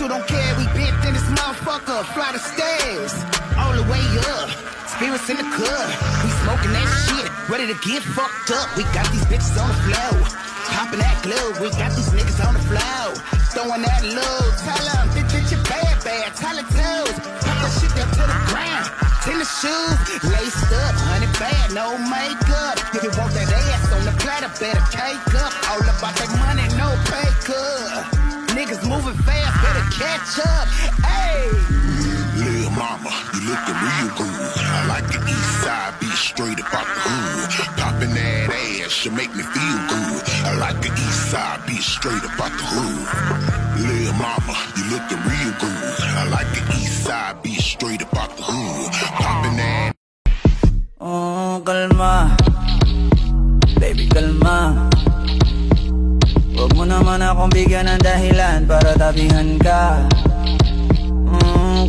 you don't care, we bent in this motherfucker. Fly the stairs, all the way up. Spirits in the club, we smoking that shit, ready to get fucked up. We got these bitches on the floor, popping that glue. We got these niggas on the floor, throwing that low. Tell them, bitch, you bad, bad. Tell it toes, pop that shit down to the ground. Tennis shoes, laced up, 100 bad, no makeup. If you want that ass on the platter, better cake up. All about that money, no pay cut. Niggas moving fast, better catch up. Hey, little mama, you looking real good. I like the east side, be straight about the hood. Popping that ass, you make me feel good. I like the east side, be straight about the hood. Little mama, you looking real good. I like the east side, be straight about the hood. Popping that. Oh, kalma. Baby, kalma. Huwag mo naman akong bigyan ng dahilan para tabihan ka.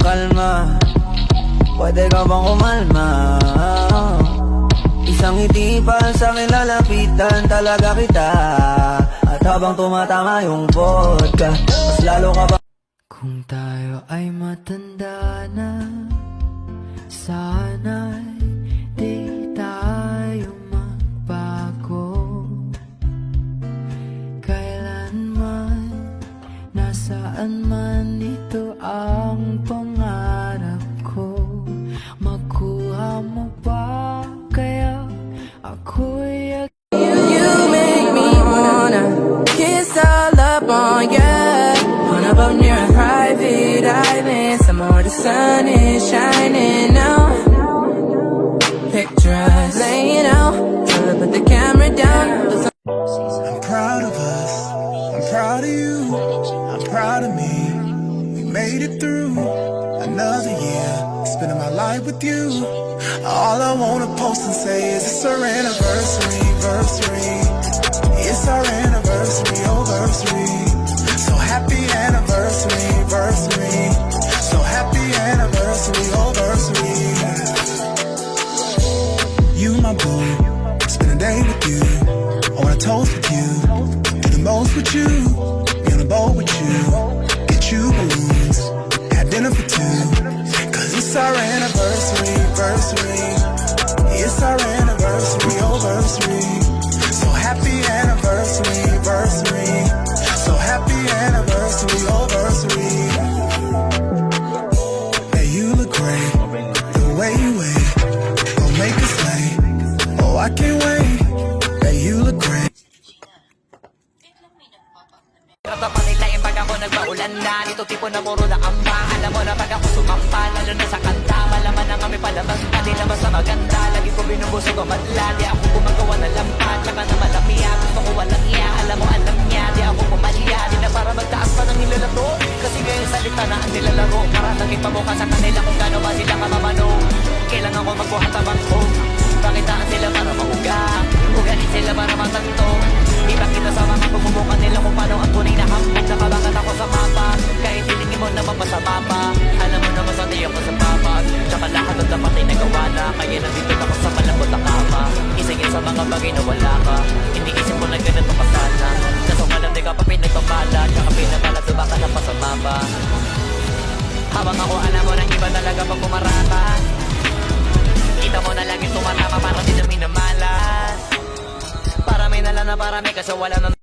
Kalma. Pwede ka bang kumalma? Isang ngiti pa sa akin lalapitan talaga kita. At habang tumatama yung vodka, mas lalo ka ba? Kung tayo ay matanda na, sana'y di tayo magbago. Kailanman, nasaan man ito ang pangarap ko. Makuha mo ba kaya ako'y You make me wanna kiss all up on ya. On a boat near a private island, somewhere the sun is shining now. Picture us laying out, trying to put the camera down. I'm proud of us, I'm proud of you, I'm proud of me. We made it through another year, spending my life with you. All I wanna post and say is it's our anniversary, anniversary. It's our anniversary, anniversary. So happy anniversary, anniversary. So happy anniversary, anniversary. You my boo, spend a day with you. I wanna toast with you, do the most with you. Be on a boat with you, get you balloons, have dinner for two. Cause it's our anniversary, anniversary. It's our anniversary, anniversary. So happy anniversary, anniversary. So happy anniversary, anniversary. Hey, you look great, the way you wait, gon' make us late. Oh, I can't wait. Hey, you look great. Rata pa nila yung pag ako nagpaulan na ito tipo na puro na amba. Alam mo na pag ako sumampa, lalo na sa kanta. Malaman na kami palabas pa, di na basta maganda. Lagi ko binubusog o madla, di ako gumagawa ng lampa. Tsaka na malamya, gusto ko walang iya. Alam mo alam niya, di ako pumalya. Di na para magtaas pa ng nilalato. Kasi ngayon salita na ang nilalaro. Para naging pabuka sa kanila kung gano'n ba sila kamamano. Kailangan ko magbuhat ang bangko. Pakitaan sila para mauga, ugalit sila para matanto. Ipakita sa mga pagbubukan nila kung paano ang tunay na hambog. Nakabangat ako sa mapa, kahit hilingin mo na mapasama pa. Alam mo na masati ako sa papa. Tsaka lahat ang dapat ay nagawa na. Kaya nandito ako sa malambot na kama. Isingin sa mga bagay na wala ka. Hindi isip mo na ganito ka sana. Kaso nga lang di ka pa pinagpapala. Tsaka pinagalat sa baka na pasama pa. Habang ako alam mo ng iba talaga pag pumarata. Kita mo na lang yung tumatama para di na minamalas. Parami na lang na parami kasi wala na